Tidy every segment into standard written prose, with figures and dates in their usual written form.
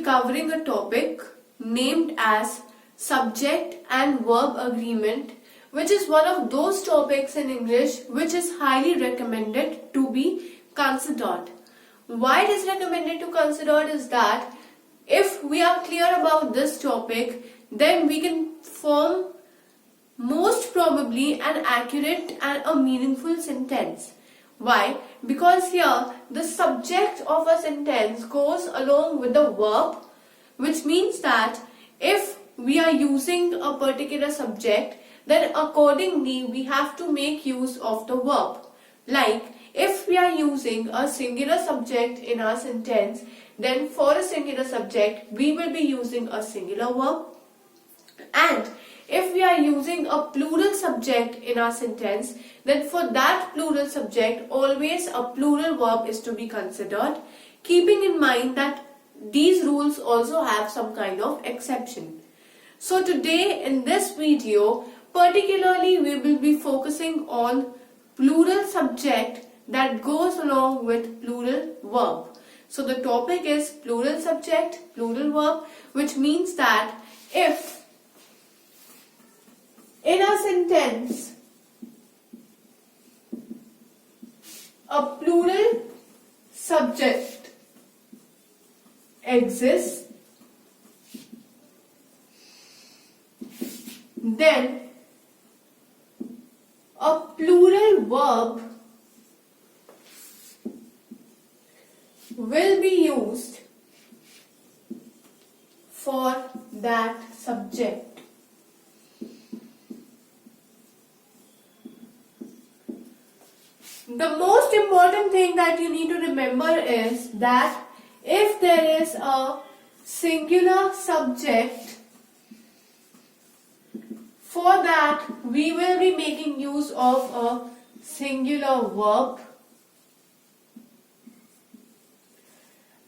be covering a topic named as subject and verb agreement, which is one of those topics in English which is highly recommended to be considered. Why it is recommended to consider is that if we are clear about this topic, then we can form most probably an accurate and a meaningful sentence. Why? Because here the subject of a sentence goes along with the verb, which means that if we are using a particular subject, then accordingly we have to make use of the verb. Like if we are using a singular subject in our sentence, then for a singular subject we will be using a singular verb. And if we are using a plural subject in our sentence, then for that plural subject always a plural verb is to be considered, keeping in mind that these rules also have some kind of exception. So today in this video, particularly we will be focusing on plural subject that goes along with plural verb. So the topic is plural subject, plural verb, which means that if in a sentence a plural subject exists, then a plural verb will be used for that subject. The most important thing that you need to remember is that if there is a singular subject, for that we will be making use of a singular verb.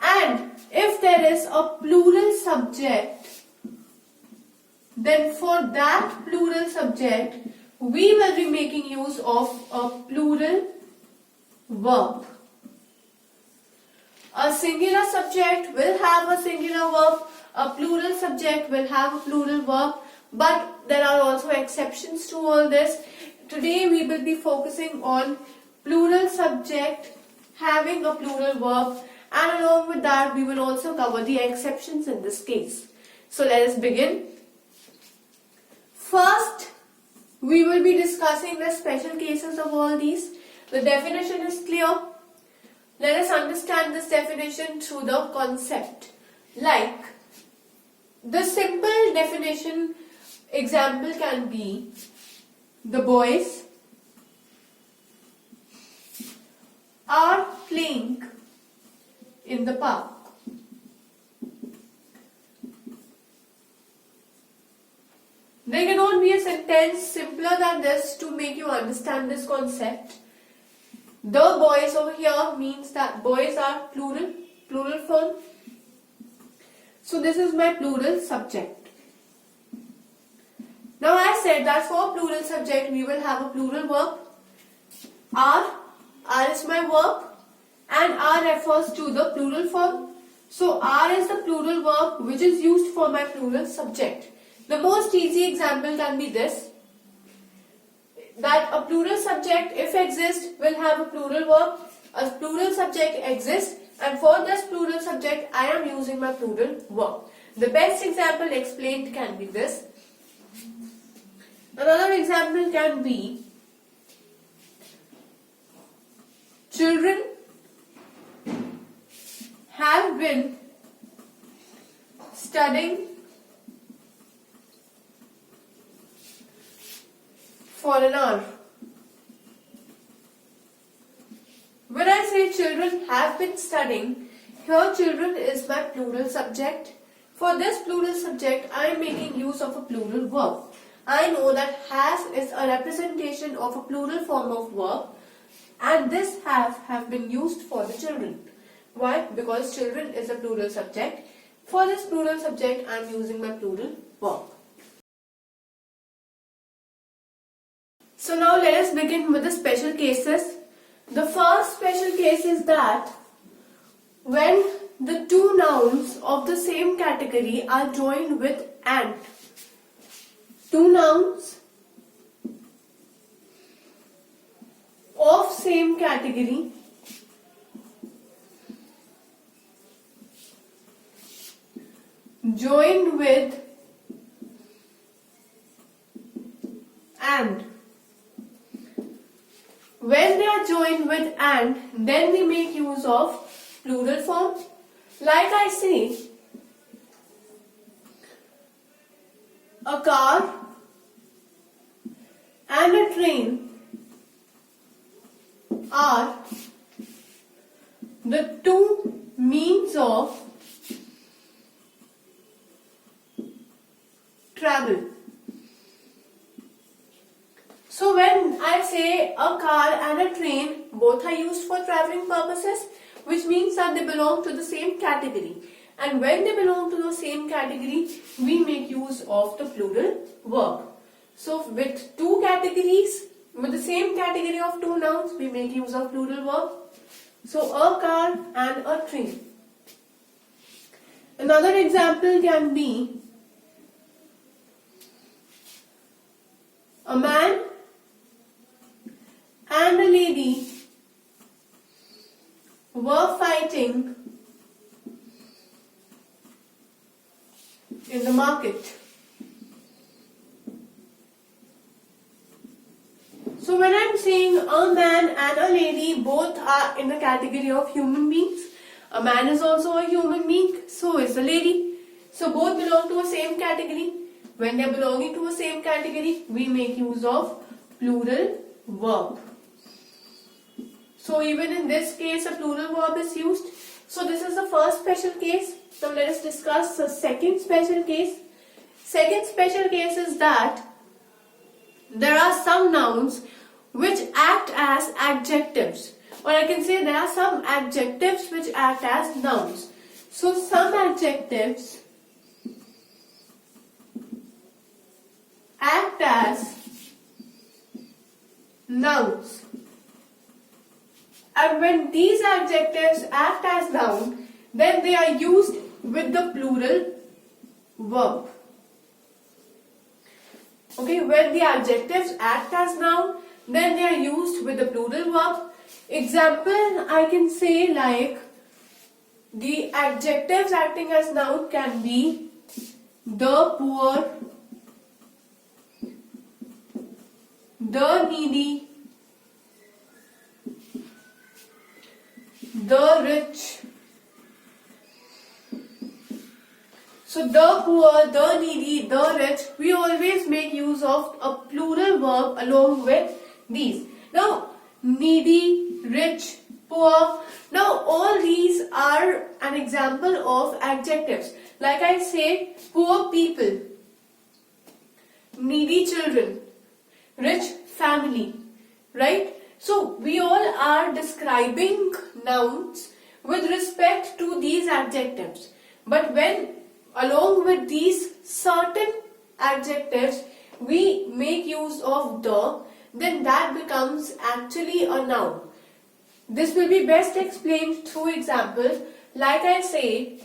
And if there is a plural subject, then for that plural subject we will be making use of a plural verb. A singular subject will have a singular verb, a plural subject will have a plural verb, but there are also exceptions to all this. Today we will be focusing on plural subject having a plural verb, and along with that we will also cover the exceptions in this case. So let us begin. First, we will be discussing the special cases of all these. The definition is clear. Let us understand this definition through the concept. Like, the simple definition example can be the boys are playing in the park. There cannot be a sentence simpler than this to make you understand this concept. The boys over here means that boys are plural form. So this is my plural subject. Now I said that for plural subject we will have a plural verb. R is my verb and R refers to the plural form. So R is the plural verb which is used for my plural subject. The most easy example can be this, that a plural subject, if exists, will have a plural verb. A plural subject exists, and for this plural subject I am using my plural verb. The best example explained can be this. Another example can be children have been studying for an hour. When I say children have been studying, here children is my plural subject. For this plural subject, I am making use of a plural verb. I know that has is a representation of a plural form of verb, and this have been used for the children. Why? Because children is a plural subject. For this plural subject, I am using my plural verb. So now let us begin with the special cases. The first special case is that when the two nouns of the same category are joined with and. Two nouns of same category joined with and. When they are joined with and, then we make use of plural form. Like I say, a car and a train are the two means of travel. So when I say a car and a train, both are used for traveling purposes, which means that they belong to the same category. And when they belong to the same category, we make use of the plural verb. So with two categories, with the same category of two nouns, we make use of plural verb. So a car and a train. Another example can be a man and a lady were fighting in the market. So when I'm saying a man and a lady, both are in the category of human beings. A man is also a human being, so is a lady. So both belong to a same category. When they are belonging to a same category, we make use of plural verb. So even in this case, a plural verb is used. So this is the first special case. Now let us discuss the second special case. Second special case is that there are some nouns which act as adjectives. Or I can say there are some adjectives which act as nouns. So some adjectives act as nouns. And when these adjectives act as noun, then they are used with the plural verb. Okay, when the adjectives act as noun, then they are used with the plural verb. Example, I can say like the adjectives acting as noun can be the poor, the needy, the rich. So the poor, the needy, the rich, we always make use of a plural verb along with these. Now, needy, rich, poor, now all these are an example of adjectives. Like I say, poor people, needy children, rich family, right? So we all are describing nouns with respect to these adjectives. But when along with these certain adjectives we make use of the, then that becomes actually a noun. This will be best explained through example. Like I say,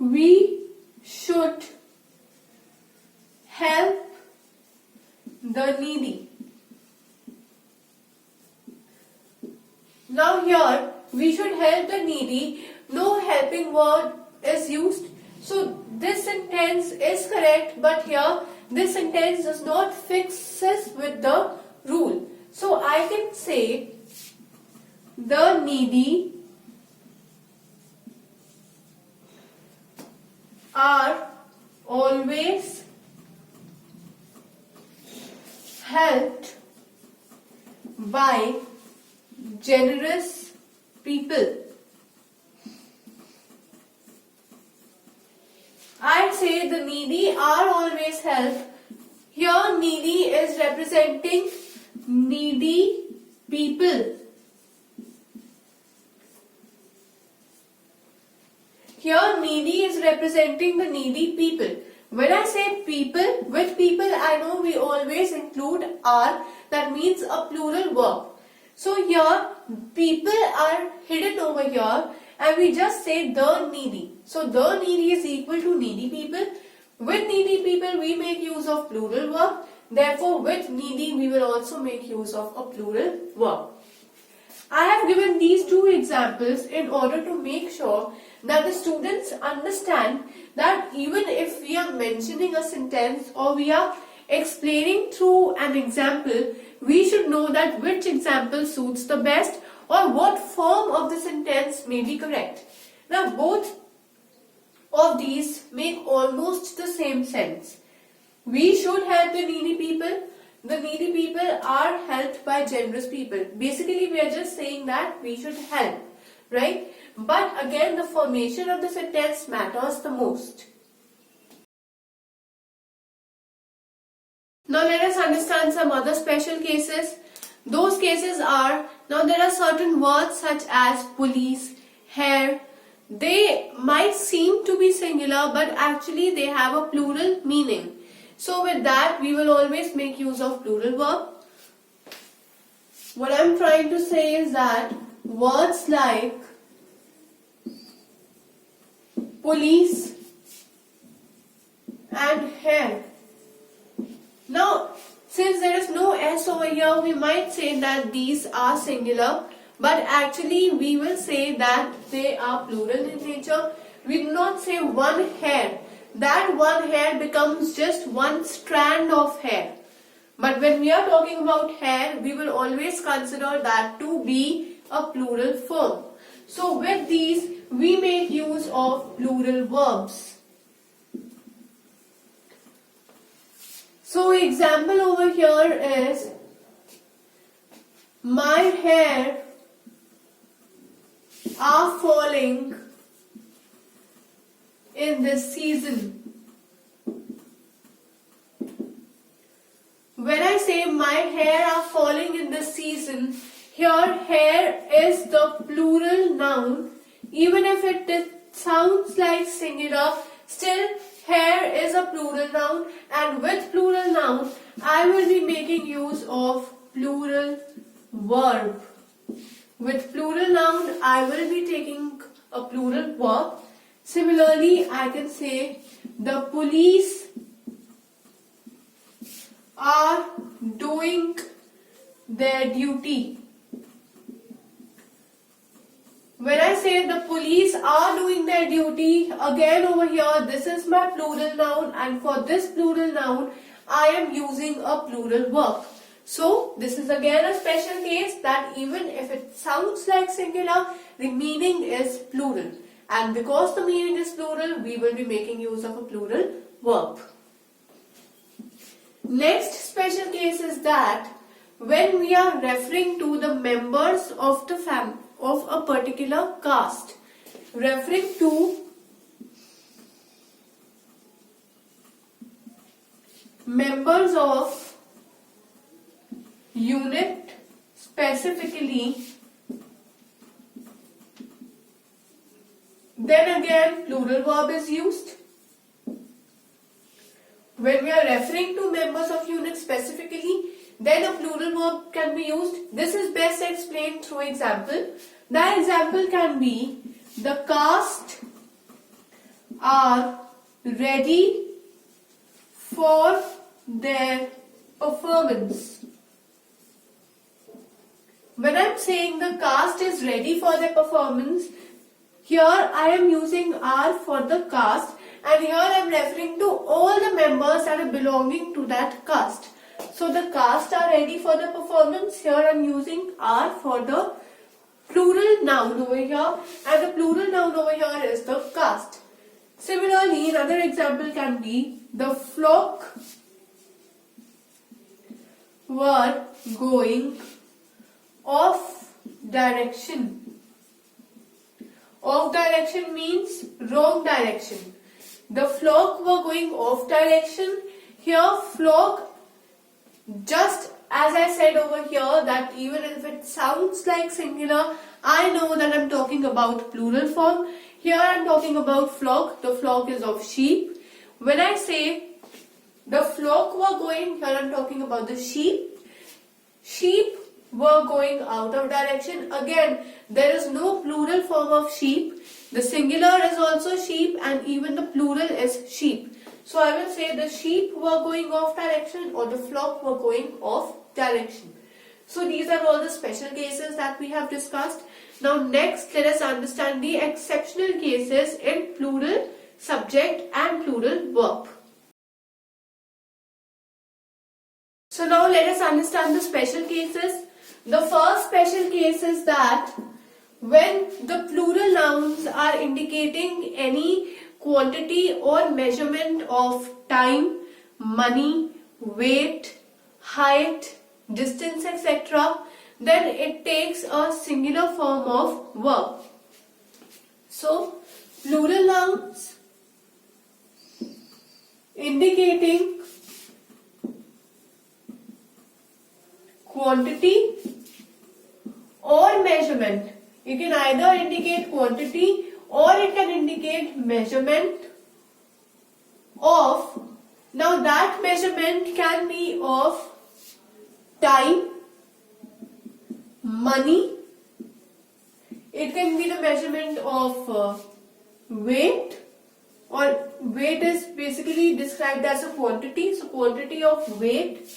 we should help the needy. Now here, we should help the needy. No helping word is used. So this sentence is correct, but here this sentence does not fixes with the rule. So I can say the needy are always helped by generous people. I say the needy are always helped. Here needy is representing needy people. Here needy is representing the needy people. When I say people, with people I know we always include are, that means a plural verb. So here people are hidden over here and we just say the needy. So the needy is equal to needy people. With needy people we make use of plural verb. Therefore with needy we will also make use of a plural verb. I have given these two examples in order to make sure that the students understand that even if we are mentioning a sentence or we are explaining through an example, we should know that which example suits the best or what form of the sentence may be correct. Now both of these make almost the same sense. We should help the needy people. The needy people are helped by generous people. Basically we are just saying that we should help, right? But again the formation of the sentence matters the most. Now let us understand some other special cases. Those cases are, now there are certain words such as police, hair. They might seem to be singular but actually they have a plural meaning. So with that we will always make use of plural verb. What I am trying to say is that words like police and hair. Now, since there is no S over here, we might say that these are singular, but actually we will say that they are plural in nature. We do not say one hair. That one hair becomes just one strand of hair. But when we are talking about hair, we will always consider that to be a plural form. So with these, we make use of plural verbs. So example over here is, my hair are falling in this season. When I say my hair are falling in this season, here hair is the plural noun. Even if it sounds like singular, still hair is a plural noun, and with plural noun I will be making use of plural verb. With plural noun I will be taking a plural verb. Similarly, I can say the police are doing their duty. When I say the police are doing their duty, again over here this is my plural noun, and for this plural noun I am using a plural verb. So this is again a special case that even if it sounds like singular, the meaning is plural. And because the meaning is plural, we will be making use of a plural verb. Next special case is that when we are referring to the members of the of a particular caste, referring to members of unit specifically, then again plural verb is used. When we are referring to members of unit specifically, then a plural verb can be used. This is best explained through example. The example can be, the caste are ready for their performance. When I am saying the caste is ready for their performance, here I am using are for the caste, and here I am referring to all the members that are belonging to that caste. So the caste are ready for the performance. Here I am using are for the plural noun over here, and the plural noun over here is the caste. Similarly, another example can be, the flock were going off direction. Off direction means wrong direction. The flock were going off direction. Here flock, just as I said over here, that even if it sounds like singular, I know that I am talking about plural form. Here I am talking about flock. The flock is of sheep. When I say the flock were going, here I am talking about the sheep. Sheep were going out of direction. Again, there is no plural form of sheep. The singular is also sheep and even the plural is sheep. So I will say the sheep were going off direction or the flock were going off direction. So these are all the special cases that we have discussed. Now next, let us understand the exceptional cases in plural subject and plural verb. So now let us understand the special cases. The first special case is that when the plural nouns are indicating any quantity or measurement of time, money, weight, height, distance, etc., then it takes a singular form of verb. So, plural nouns indicating quantity or measurement. You can either indicate quantity or it can indicate measurement of. Now that measurement can be of time, money, it can be the measurement of weight, or weight is basically described as a quantity, so quantity of weight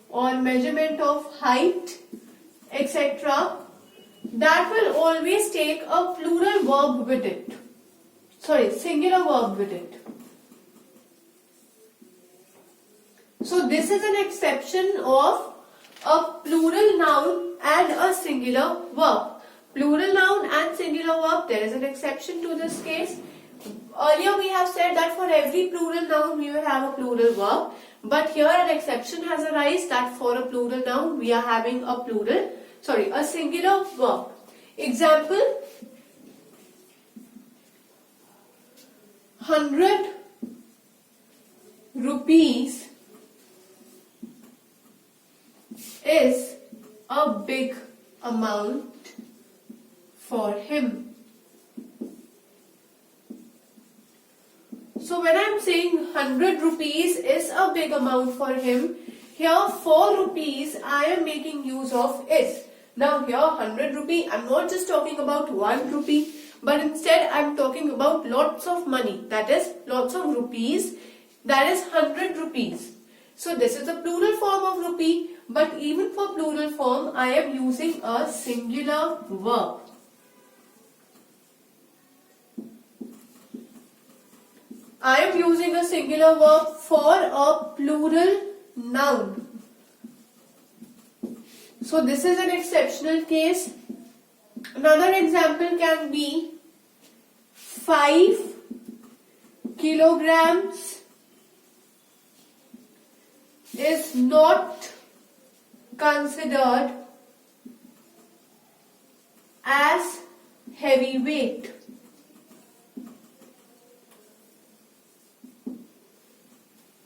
or measurement of height, etc. That will always take a plural verb with it. Sorry, singular verb with it. So this is an exception of a plural noun and a singular verb. Plural noun and singular verb, there is an exception to this case. Earlier we have said that for every plural noun we will have a plural verb. But here an exception has arisen that for a plural noun we are having a singular verb. Example, 100 rupees is a big amount for him. So when I am saying 100 rupees is a big amount for him, here 4 rupees I am making use of is. Now here 100 rupee, I am not just talking about 1 rupee, but instead I am talking about lots of money, that is lots of rupees, that is 100 rupees. So this is a plural form of rupee, but even for plural form I am using a singular verb. I am using a singular verb for a plural noun. So this is an exceptional case. Another example can be 5 kilograms is not considered as heavy weight.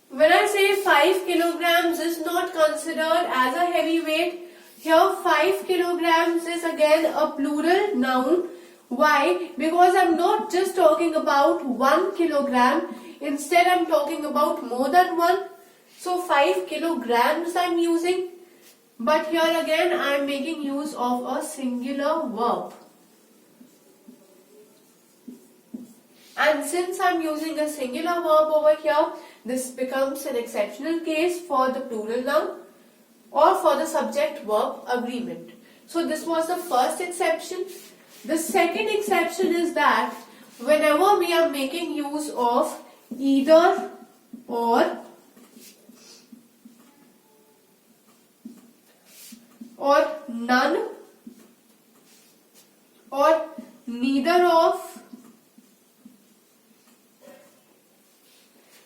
When I say 5 kilograms is not considered as a heavy weight, here 5 kilograms is again a plural noun. Why? Because I am not just talking about 1 kilogram, instead I am talking about more than 1. So 5 kilograms I am using, but here again I am making use of a singular verb. And since I am using a singular verb over here, this becomes an exceptional case for the plural noun or for the subject-verb agreement. So this was the first exception. The second exception is that whenever we are making use of either or none or neither of.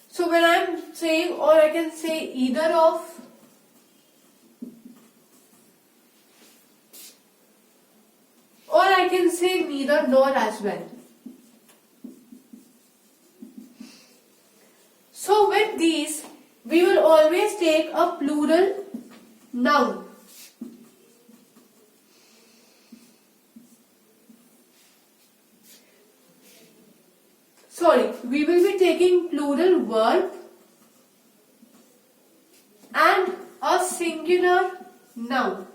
So when I am saying, or I can say either of, or I can say neither nor as well. So with these, we will always take a plural noun. We will be taking plural verb and a singular noun.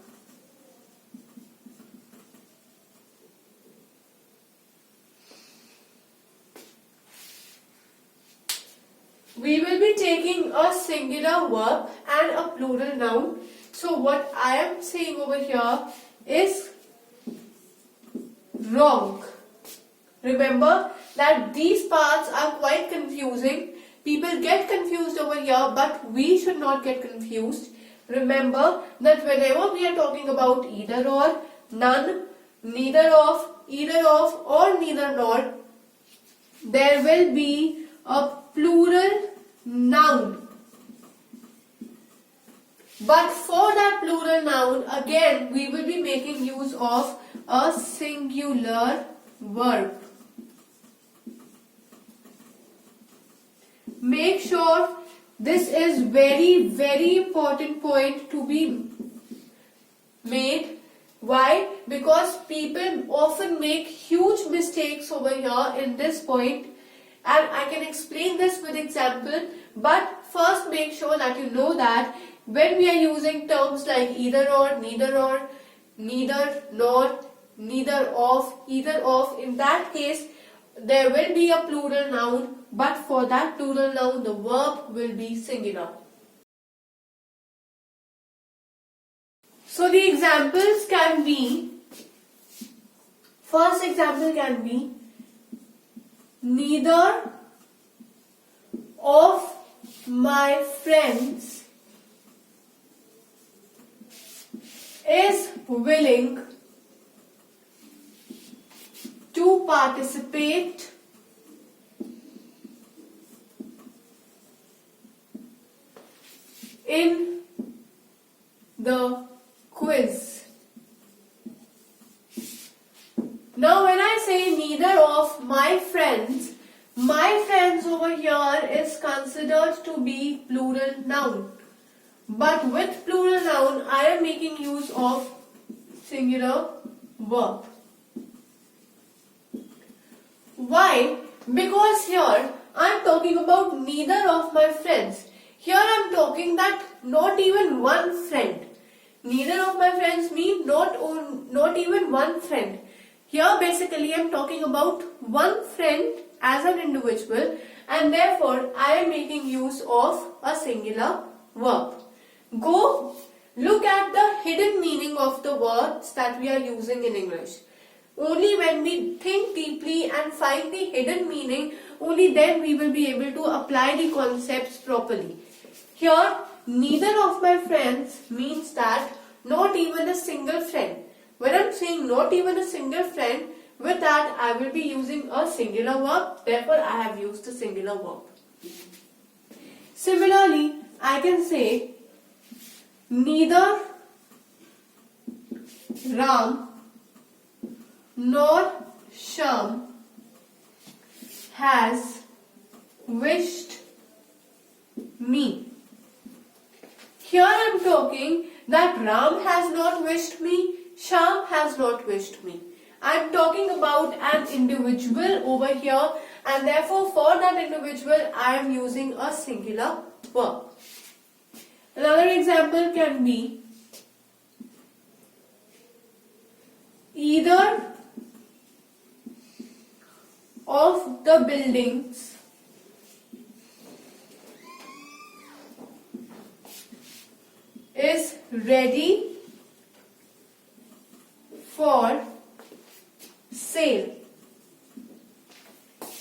we will be taking a singular verb and a plural noun. So what I am saying over here is wrong. Remember that these parts are quite confusing. People get confused over here, but we should not get confused. Remember that whenever we are talking about either or, none, neither of, either of or neither nor, there will be a plural noun. But for that plural noun, again, we will be making use of a singular verb. Make sure this is very important point to be made. Why? Because people often make huge mistakes over here in this point, and I can explain this with example, but first make sure that you know that when we are using terms like either or, neither nor, neither of, either of, in that case there will be a plural noun, but for that plural noun the verb will be singular. So the examples can be, first example can be, neither of my friends is willing to participate in the quiz. Now when I say neither of my friends over here is considered to be plural noun. But with plural noun I am making use of singular verb. Why? Because here I am talking about neither of my friends. Here I am talking that not even one friend. Neither of my friends mean not even one friend. Here basically I am talking about one friend as an individual, and therefore I am making use of a singular verb. Go look at the hidden meaning of the words that we are using in English. Only when we think deeply and find the hidden meaning, only then we will be able to apply the concepts properly. Here, neither of my friends means that not even a single friend. When I am saying not even a single friend, with that I will be using a singular verb, therefore I have used a singular verb. Similarly, I can say neither Ram nor Sham has wished me. Here I am talking that Ram has not wished me, Sham has not wished me. I am talking about an individual over here, and therefore for that individual I am using a singular verb. Another example can be either of the buildings is ready for sale.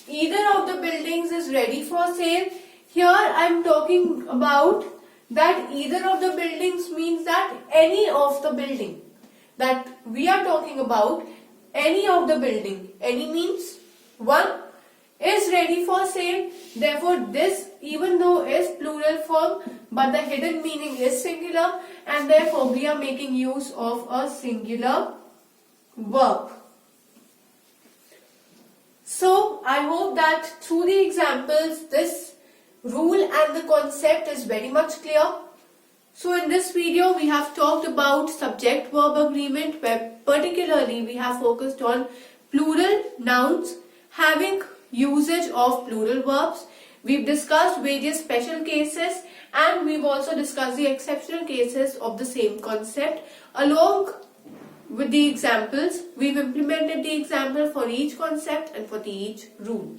Either of the buildings is ready for sale. Here I am talking about that either of the buildings means that any of the building. That we are talking about any of the building. Any means one is ready for sale. Therefore this, even though is plural form, but the hidden meaning is singular, and therefore we are making use of a singular verb. So I hope that through the examples this rule and the concept is very much clear. So in this video we have talked about subject-verb agreement, where particularly we have focused on plural nouns having usage of plural verbs. We've discussed various special cases, and we've also discussed the exceptional cases of the same concept. Along with the examples, we've implemented the example for each concept and for each rule.